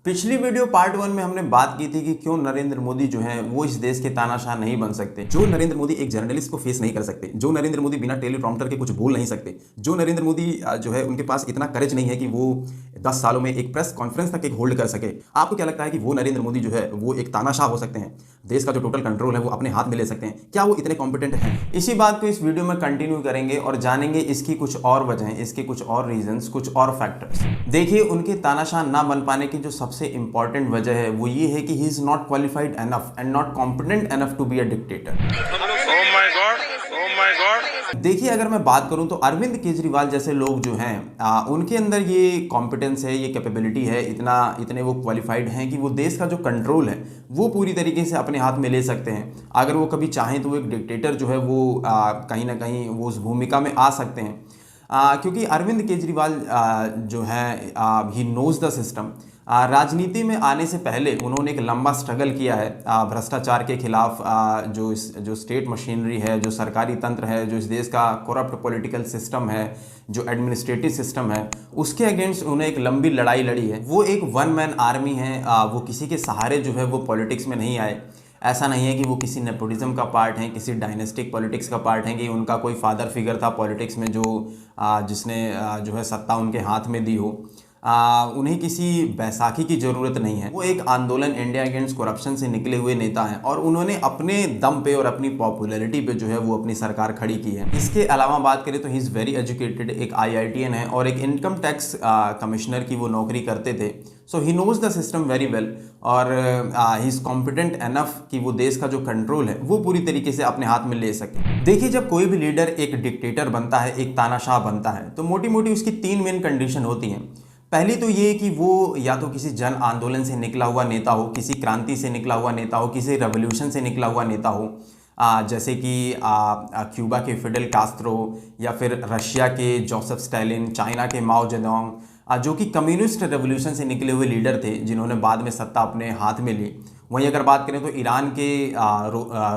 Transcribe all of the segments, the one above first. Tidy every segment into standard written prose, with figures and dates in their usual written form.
पिछली video part 1 में हमने बात की थी कि क्यों नरेंद्र मोदी जो है वो इस देश के तानाशाह नहीं बन सकते, जो नरेंद्र मोदी एक जर्नलिस्ट को फेस नहीं कर सकते, जो नरेंद्र मोदी बिना टेलीप्रॉम्प्टर के कुछ बोल नहीं सकते, जो नरेंद्र मोदी जो है उनके पास इतना करेज नहीं है कि वो 10 सालों में एक प्रेस कॉन्फ्रेंस तक एक होल्ड कर सके। आपको क्या लगता है कि वो नरेंद्र मोदी जो है वो एक तानाशाह हो सकते हैं, देश का जो टोटल कंट्रोल है वो अपने हाथ में ले सकते हैं? क्या वो इतने कॉम्पिटेंट हैं? इसी बात को इस वीडियो में कंटिन्यू करेंगे और जानेंगे इसकी कुछ और वजहें, इसके कुछ और रीजंस, कुछ और फैक्टर्स। देखिए, उनके तानाशाह ना बन पाने की जो सबसे इंपॉर्टेंट वजह है वो ये है कि he is not qualified enough and not competent enough to be a dictator. देखिए, अगर मैं बात करूं तो अरविंद केजरीवाल जैसे लोग जो हैं उनके अंदर ये कॉम्पिटेंस है, ये कैपेबिलिटी है, इतने वो क्वालिफाइड हैं कि वो देश का जो कंट्रोल है वो पूरी तरीके से अपने हाथ में ले सकते हैं। अगर वो कभी चाहें तो वो एक डिक्टेटर जो है वो कहीं ना कहीं वो उस भूमिका में आ सकते हैं, क्योंकि अरविंद केजरीवाल जो है ही नोज द सिस्टम। राजनीति में आने से पहले उन्होंने एक लंबा स्ट्रगल किया है भ्रष्टाचार के खिलाफ। जो स्टेट मशीनरी है, जो सरकारी तंत्र है, जो इस देश का करप्ट पॉलिटिकल सिस्टम है, जो एडमिनिस्ट्रेटिव सिस्टम है, उसके अगेंस्ट उन्हें एक लंबी लड़ाई लड़ी है। वो एक वन मैन आर्मी है, वो किसी के सहारे जो है वो पॉलिटिक्स में नहीं आए। ऐसा नहीं है कि वो किसी नेपोटिज्म का पार्ट हैं, किसी डायनेस्टिक पॉलिटिक्स का पार्ट हैं कि उनका कोई फादर फिगर था पॉलिटिक्स में जिसने जो है सत्ता उनके हाथ में दी हो। उन्हें किसी बैसाखी की ज़रूरत नहीं है। वो एक आंदोलन इंडिया अगेंस्ट करप्शन से निकले हुए नेता हैं और उन्होंने अपने दम पे और अपनी पॉपुलैरिटी पे जो है वो अपनी सरकार खड़ी की है। इसके अलावा बात करें तो ही इज़ वेरी एजुकेटेड, एक IITN है और एक इनकम टैक्स कमिश्नर की वो नौकरी करते थे। So he knows the system very well और ही इज़ कॉम्पिटेंट एनफ कि वो देश का जो कंट्रोल है वो पूरी तरीके से अपने हाथ में ले सके। देखिए, जब कोई भी लीडर एक डिक्टेटर बनता है, एक तानाशाह बनता है, तो मोटी मोटी उसकी 3 मेन कंडीशन होती हैं। पहली तो ये कि वो या तो किसी जन आंदोलन से निकला हुआ नेता हो, किसी क्रांति से निकला हुआ नेता हो, किसी रेवोल्यूशन से निकला हुआ नेता हो, जैसे कि क्यूबा के फिडेल कास्त्रो या फिर रशिया के जोसेफ स्टालिन, चाइना के माओ जेडोंग, जो कि कम्युनिस्ट रेवोल्यूशन से निकले हुए लीडर थे जिन्होंने बाद में सत्ता अपने हाथ में ली। वहीं अगर बात करें तो ईरान के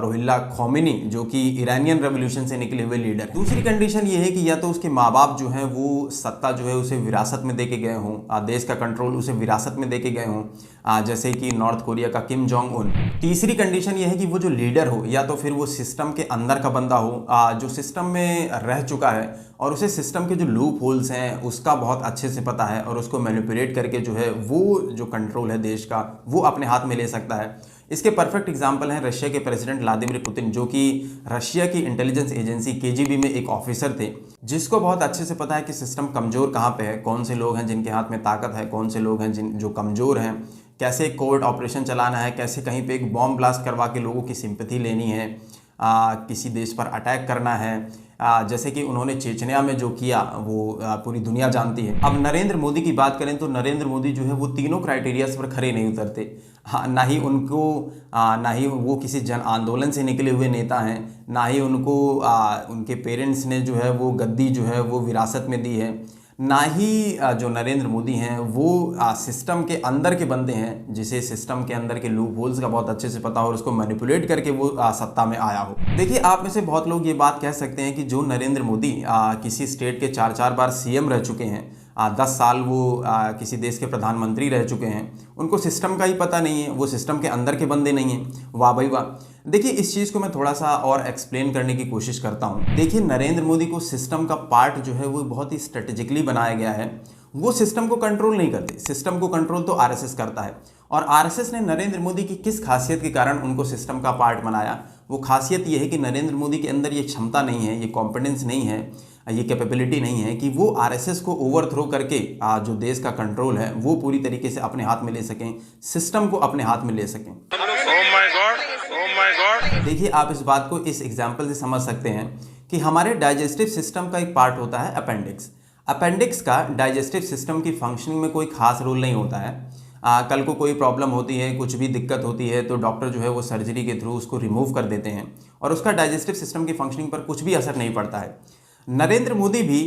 रोहिल्ला खोमेनी, जो कि ईरानियन रेवोल्यूशन से निकले हुए लीडर। दूसरी कंडीशन ये है कि या तो उसके माँ बाप जो हैं वो सत्ता जो है उसे विरासत में दे के गए हों, देश का कंट्रोल उसे विरासत में दे के गए हों, जैसे कि नॉर्थ कोरिया का किम जोंग उन। तीसरी कंडीशन ये है कि वो जो लीडर हो या तो फिर वो सिस्टम के अंदर का बंदा हो, जो सिस्टम में रह चुका है और उसे सिस्टम के जो लूप होल्स हैं उसका बहुत अच्छे से पता है और उसको मैनिपुलेट करके जो है वो जो कंट्रोल है देश का वो अपने हाथ में ले सकता है। इसके परफेक्ट एग्जाम्पल हैं रशिया के प्रेसिडेंट व्लादिमीर पुतिन, जो कि रशिया की इंटेलिजेंस एजेंसी KGB में एक ऑफिसर थे, जिसको बहुत अच्छे से पता है कि सिस्टम कमज़ोर कहाँ पे है, कौन से लोग हैं जिनके हाथ में ताकत है, कौन से लोग हैं जो कमज़ोर हैं, कैसे कोर्ट ऑपरेशन चलाना है, कैसे कहीं पे एक बॉम्ब ब्लास्ट करवा के लोगों की सिंपैथी लेनी है, किसी देश पर अटैक करना है, जैसे कि उन्होंने चेचनिया में जो किया वो पूरी दुनिया जानती है। अब नरेंद्र मोदी की बात करें तो नरेंद्र मोदी जो है वो तीनों क्राइटेरियाज पर खरे नहीं उतरते। हाँ, ना ही वो किसी जन आंदोलन से निकले हुए नेता हैं, ना ही उनके पेरेंट्स ने जो है वो गद्दी जो है वो विरासत में दी है, ना ही जो नरेंद्र मोदी हैं वो सिस्टम के अंदर के बंदे हैं जिसे सिस्टम के अंदर के लूप होल्स का बहुत अच्छे से पता हो और उसको मैनिपुलेट करके वो सत्ता में आया हो। देखिए, आप में से बहुत लोग ये बात कह सकते हैं कि जो नरेंद्र मोदी किसी स्टेट के 4 बार CM रह चुके हैं, 10 साल वो किसी देश के प्रधानमंत्री रह चुके हैं, उनको सिस्टम का ही पता नहीं है, वो सिस्टम के अंदर के बंदे नहीं हैं। वाह भाई वाह। देखिए, इस चीज़ को मैं थोड़ा सा और एक्सप्लेन करने की कोशिश करता हूँ। देखिए, नरेंद्र मोदी को सिस्टम का पार्ट जो है वो बहुत ही स्ट्रेटेजिकली बनाया गया है। वो सिस्टम को कंट्रोल नहीं करते, सिस्टम को कंट्रोल तो RSS करता है। और RSS ने नरेंद्र मोदी की किस खासियत के कारण उनको सिस्टम का पार्ट बनाया? वो खासियत ये है कि नरेंद्र मोदी के अंदर ये क्षमता नहीं है, ये कॉम्पिटेंस नहीं है, ये कैपेबिलिटी नहीं है कि वो RSS को ओवरथ्रो करके जो देश का कंट्रोल है वो पूरी तरीके से अपने हाथ में ले सकें, सिस्टम को अपने हाथ में ले सकें। देखिए, आप इस बात को इस एग्जाम्पल से समझ सकते हैं कि हमारे डाइजेस्टिव सिस्टम का एक पार्ट होता है अपेंडिक्स। अपेंडिक्स का डाइजेस्टिव सिस्टम की फंक्शनिंग में कोई खास रोल नहीं होता है। कल को कोई प्रॉब्लम होती है, कुछ भी दिक्कत होती है तो डॉक्टर जो है वो सर्जरी के थ्रू उसको रिमूव कर देते हैं और उसका डाइजेस्टिव सिस्टम की फंक्शनिंग पर कुछ भी असर नहीं पड़ता है। नरेंद्र मोदी भी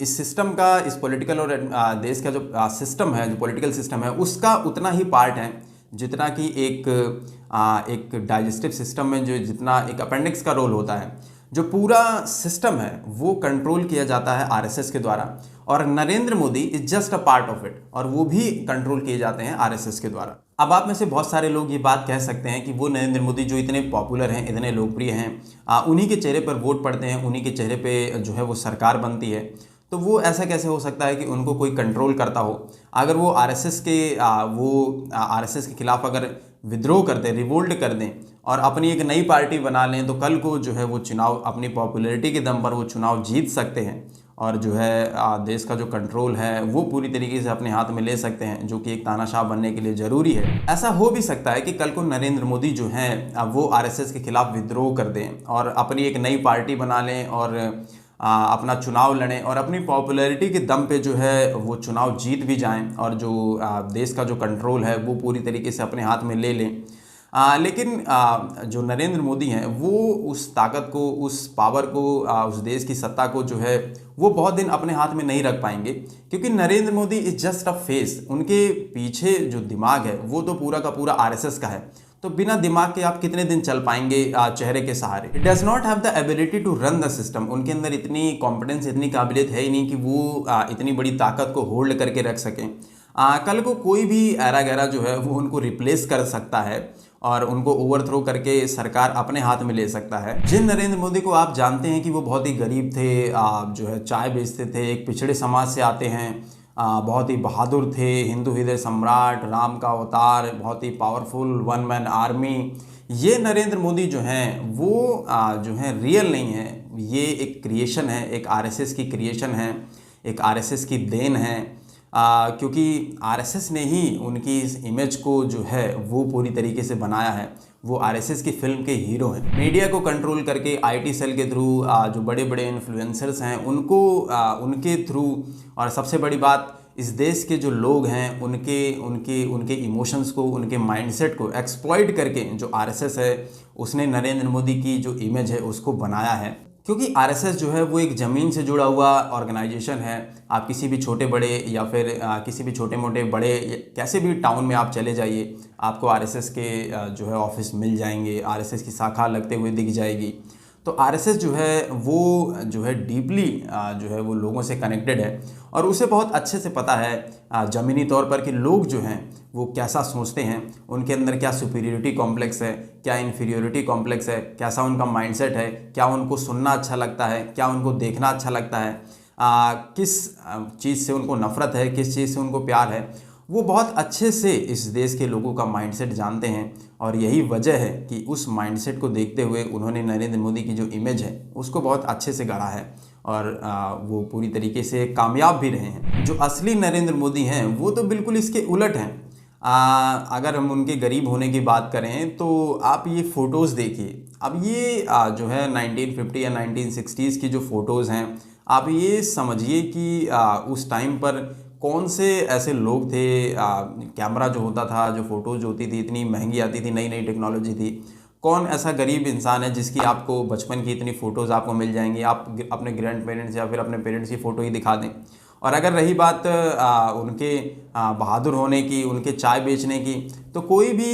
इस सिस्टम का, इस पॉलिटिकल और देश का जो सिस्टम है, जो पॉलिटिकल सिस्टम है, उसका उतना ही पार्ट है जितना कि एक डाइजेस्टिव सिस्टम में जो जितना एक अपेंडिक्स का रोल होता है। जो पूरा सिस्टम है वो कंट्रोल किया जाता है आरएसएस के द्वारा, और Narendra Modi is just a part of it, और वो भी कंट्रोल किए जाते हैं आरएसएस के द्वारा। अब आप में से बहुत सारे लोग ये बात कह सकते हैं कि वो नरेंद्र मोदी जो इतने पॉपुलर हैं, इतने लोकप्रिय हैं, उन्हीं के चेहरे पर वोट पड़ते हैं, उन्हीं के चेहरे पे जो है वो सरकार बनती है, तो वो ऐसा कैसे हो सकता है कि उनको कोई कंट्रोल करता हो। अगर वो आरएसएस के खिलाफ अगर विद्रोह कर दें, रिवोल्ट कर दें और अपनी एक नई पार्टी बना लें, तो कल को जो है वो चुनाव अपनी पॉपुलैरिटी के दम पर वो चुनाव जीत सकते हैं, और जो है देश का जो कंट्रोल है वो पूरी तरीके से अपने हाथ में ले सकते हैं, जो कि एक तानाशाह बनने के लिए ज़रूरी है। ऐसा हो भी सकता है कि कल को नरेंद्र मोदी जो हैं वो आरएसएस के खिलाफ विद्रोह कर दें और अपनी एक नई पार्टी बना लें और अपना चुनाव लड़ें और अपनी पॉपुलैरिटी के दम पे जो है वो चुनाव जीत भी जाएं, और जो देश का जो कंट्रोल है वो पूरी तरीके से अपने हाथ में ले लें। लेकिन जो नरेंद्र मोदी हैं वो उस ताकत को, उस पावर को, उस देश की सत्ता को जो है वो बहुत दिन अपने हाथ में नहीं रख पाएंगे, क्योंकि Narendra Modi is just a face. उनके पीछे जो दिमाग है वो तो पूरा का पूरा आरएसएस का है, तो बिना दिमाग के आप कितने दिन चल पाएंगे चेहरे के सहारे। It does not have the ability to run the system. उनके अंदर इतनी कॉम्पिटेंस, इतनी काबिलियत है ही नहीं कि वो इतनी बड़ी ताकत को होल्ड करके रख सकें। कल को कोई भी ऐरा गैरा जो है वो उनको रिप्लेस कर सकता है और उनको ओवरथ्रो करके सरकार अपने हाथ में ले सकता है। जिन नरेंद्र मोदी को आप जानते हैं कि वो बहुत ही गरीब थे, जो है चाय बेचते थे, एक पिछड़े समाज से आते हैं, बहुत ही बहादुर थे, हिंदू हृदय सम्राट, राम का अवतार, बहुत ही पावरफुल वन मैन आर्मी, ये नरेंद्र मोदी जो हैं वो जो है रियल नहीं है। ये एक क्रिएशन है, एक आरएसएस की क्रिएशन है, एक आरएसएस की देन है, क्योंकि आरएसएस ने ही उनकी इस इमेज को जो है वो पूरी तरीके से बनाया है। वो आरएसएस की फिल्म के हीरो हैं। मीडिया को कंट्रोल करके आईटी सेल के थ्रू जो बड़े बड़े इन्फ्लुएंसर्स हैं उनको उनके थ्रू, और सबसे बड़ी बात इस देश के जो लोग हैं उनके उनके उनके इमोशंस को, उनके माइंडसेट को एक्सप्लॉइट करके जो आरएसएस है उसने नरेंद्र मोदी की जो इमेज है उसको बनाया है। क्योंकि आरएसएस जो है वो एक ज़मीन से जुड़ा हुआ ऑर्गेनाइजेशन है। आप किसी भी छोटे बड़े या फिर किसी भी छोटे मोटे बड़े कैसे भी टाउन में आप चले जाइए, आपको आरएसएस के जो है ऑफिस मिल जाएंगे, आरएसएस की शाखा लगते हुए दिख जाएगी। तो आरएसएस जो है वो जो है डीपली जो है वो लोगों से कनेक्टेड है, और उसे बहुत अच्छे से पता है ज़मीनी तौर पर कि लोग जो हैं वो कैसा सोचते हैं, उनके अंदर क्या सुपीरियरिटी कॉम्प्लेक्स है, क्या इन्फीरियोरिटी कॉम्प्लेक्स है, कैसा उनका माइंडसेट है, क्या उनको सुनना अच्छा लगता है, क्या उनको देखना अच्छा लगता है, किस चीज़ से उनको नफ़रत है, किस चीज़ से उनको प्यार है। वो बहुत अच्छे से इस देश के लोगों का माइंडसेट जानते हैं, और यही वजह है कि उस माइंडसेट को देखते हुए उन्होंने नरेंद्र मोदी की जो इमेज है उसको बहुत अच्छे से गढ़ा है, और वो पूरी तरीके से कामयाब भी रहे हैं। जो असली नरेंद्र मोदी हैं वो तो बिल्कुल इसके उलट हैं। अगर हम उनके गरीब होने की बात करें तो आप ये फ़ोटोज़ देखिए। अब ये जो है 1950 या 1960s की जो फ़ोटोज़ हैं, आप ये समझिए कि उस टाइम पर कौन से ऐसे लोग थे। कैमरा जो होता था, जो फ़ोटोज़ जो होती थी इतनी महंगी आती थी, नई नई टेक्नोलॉजी थी। कौन ऐसा गरीब इंसान है जिसकी आपको बचपन की इतनी फ़ोटोज़ आपको मिल जाएंगी, आप अपने ग्रैंड पेरेंट्स या फिर अपने पेरेंट्स की फ़ोटो ही दिखा दें। और अगर रही बात उनके बहादुर होने की, उनके चाय बेचने की, तो कोई भी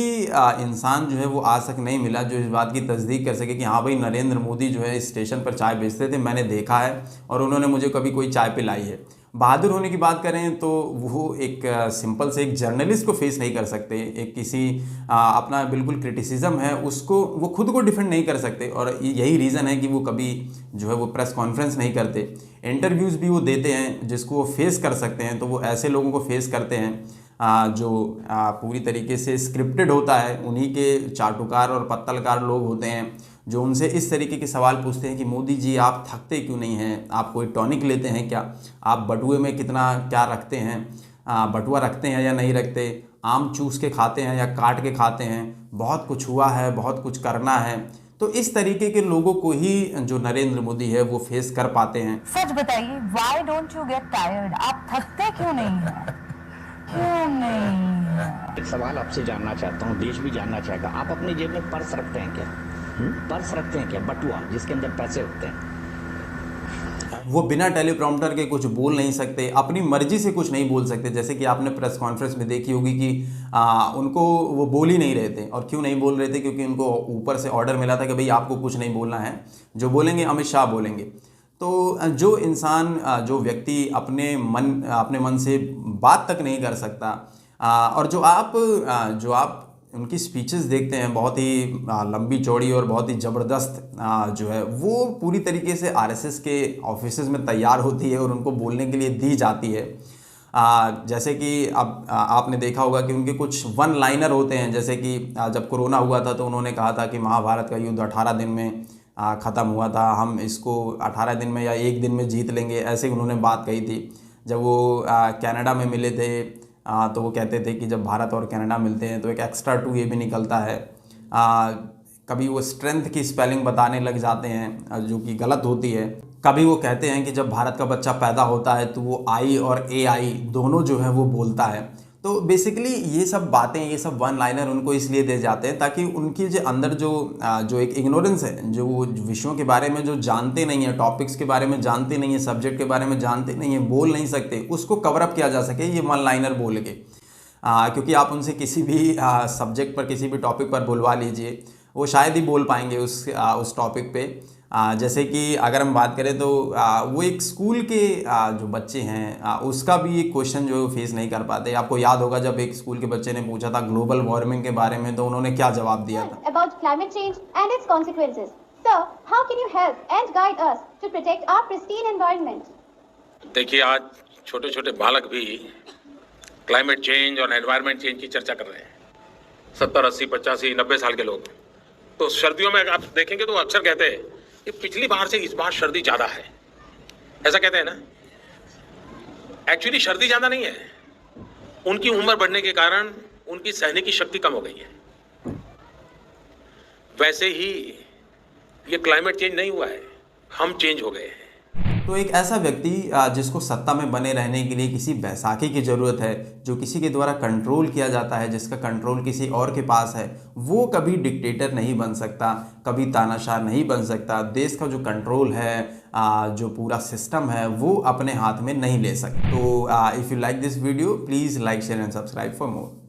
इंसान जो है वो आज तक नहीं मिला जो इस बात की तस्दीक कर सके कि हाँ भाई नरेंद्र मोदी जो है इस स्टेशन पर चाय बेचते थे, मैंने देखा है और उन्होंने मुझे कभी कोई चाय पिलाई है। बहादुर होने की बात करें तो वो एक सिंपल से एक जर्नलिस्ट को फेस नहीं कर सकते, एक किसी अपना बिल्कुल क्रिटिसिज्म है उसको वो खुद को डिफेंड नहीं कर सकते, और यही रीज़न है कि वो कभी जो है वो प्रेस कॉन्फ्रेंस नहीं करते। इंटरव्यूज़ भी वो देते हैं जिसको वो फेस कर सकते हैं, तो वो ऐसे लोगों को फेस करते हैं जो पूरी तरीके से स्क्रिप्टेड होता है। उन्हीं के चाटुकार और पत्तलकार लोग होते हैं जो उनसे इस तरीके के सवाल पूछते हैं कि मोदी जी आप थकते क्यों नहीं हैं, आप कोई टॉनिक लेते हैं क्या, आप बटुए में कितना क्या रखते हैं, बटुआ रखते हैं या नहीं रखते, आम चूस के खाते हैं या काट के खाते हैं, बहुत कुछ हुआ है, बहुत कुछ करना है। तो इस तरीके के लोगों को ही जो नरेंद्र मोदी है वो फेस कर पाते हैं। सच बताइए, why don't you get tired? आप थकते क्यों नहीं हैं? क्यों नहीं? एक सवाल आपसे जानना चाहता हूँ, देश भी जानना चाहेगा। आप अपनी जेब में पर्स रखते हैं क्या? पर्स रखते हैं क्या? बटुआ जिसके अंदर पैसे होते हैं। वो बिना टेलीप्रॉम्प्टर के कुछ बोल नहीं सकते, अपनी मर्जी से कुछ नहीं बोल सकते। जैसे कि आपने प्रेस कॉन्फ्रेंस में देखी होगी कि उनको वो बोल ही नहीं रहे थे। और क्यों नहीं बोल रहे थे? क्योंकि उनको ऊपर से ऑर्डर मिला था कि भाई आपको कुछ नहीं बोलना है, जो बोलेंगे अमित शाह बोलेंगे। तो जो इंसान, जो व्यक्ति अपने मन से बात तक नहीं कर सकता, और जो आप उनकी स्पीचेस देखते हैं, बहुत ही लंबी चौड़ी और बहुत ही ज़बरदस्त, जो है वो पूरी तरीके से आरएसएस के ऑफिसेज में तैयार होती है और उनको बोलने के लिए दी जाती है। जैसे कि अब आपने देखा होगा कि उनके कुछ वन लाइनर होते हैं। जैसे कि जब कोरोना हुआ था तो उन्होंने कहा था कि महाभारत का युद्ध 18 दिन में ख़त्म हुआ था, हम इसको 18 दिन में या 1 दिन में जीत लेंगे, ऐसे उन्होंने बात कही थी। जब वो कनाडा में मिले थे तो वो कहते थे कि जब भारत और कनाडा मिलते हैं तो एक एक्स्ट्रा 2 ये भी निकलता है। कभी वो स्ट्रेंथ की स्पेलिंग बताने लग जाते हैं जो कि गलत होती है। कभी वो कहते हैं कि जब भारत का बच्चा पैदा होता है तो वो आई और AI दोनों जो है वो बोलता है। तो बेसिकली ये सब बातें, ये सब वन लाइनर उनको इसलिए दे जाते हैं ताकि उनकी जो अंदर जो एक इग्नोरेंस है, जो विषयों के बारे में जो जानते नहीं है, टॉपिक्स के बारे में जानते नहीं है, सब्जेक्ट के बारे में जानते नहीं है, बोल नहीं सकते, उसको कवर अप किया जा सके ये वन लाइनर बोल के। क्योंकि आप उनसे किसी भी सब्जेक्ट पर, किसी भी टॉपिक पर बुलवा लीजिए, वो शायद ही बोल पाएंगे उस टॉपिक पे। जैसे कि अगर हम बात करें तो वो एक स्कूल के जो बच्चे हैं उसका भी एक क्वेश्चन जो है फेस नहीं कर पाते। आपको याद होगा जब एक स्कूल के बच्चे ने पूछा था ग्लोबल वार्मिंग के बारे में, तो उन्होंने क्या जवाब दिया था? About climate change and its consequences. Sir, how can you help and guide us to protect our pristine environment? देखिए, आज छोटे छोटे बालक भी क्लाइमेट चेंज और एनवायरनमेंट चेंज की चर्चा कर रहे हैं। 70, 80, 85, 90 साल के लोग। तो सर्दियों में आप देखेंगे तो अक्सर कहते हैं कि पिछली बार से इस बार सर्दी ज्यादा है, ऐसा कहते हैं ना। एक्चुअली सर्दी ज्यादा नहीं है, उनकी उम्र बढ़ने के कारण उनकी सहने की शक्ति कम हो गई है। वैसे ही ये क्लाइमेट चेंज नहीं हुआ है, हम चेंज हो गए हैं। तो एक ऐसा व्यक्ति जिसको सत्ता में बने रहने के लिए किसी बैसाखी की ज़रूरत है, जो किसी के द्वारा कंट्रोल किया जाता है, जिसका कंट्रोल किसी और के पास है, वो कभी डिक्टेटर नहीं बन सकता, कभी तानाशाह नहीं बन सकता। देश का जो कंट्रोल है, जो पूरा सिस्टम है, वो अपने हाथ में नहीं ले सकता। तो if you like this video, please like, share and subscribe for more.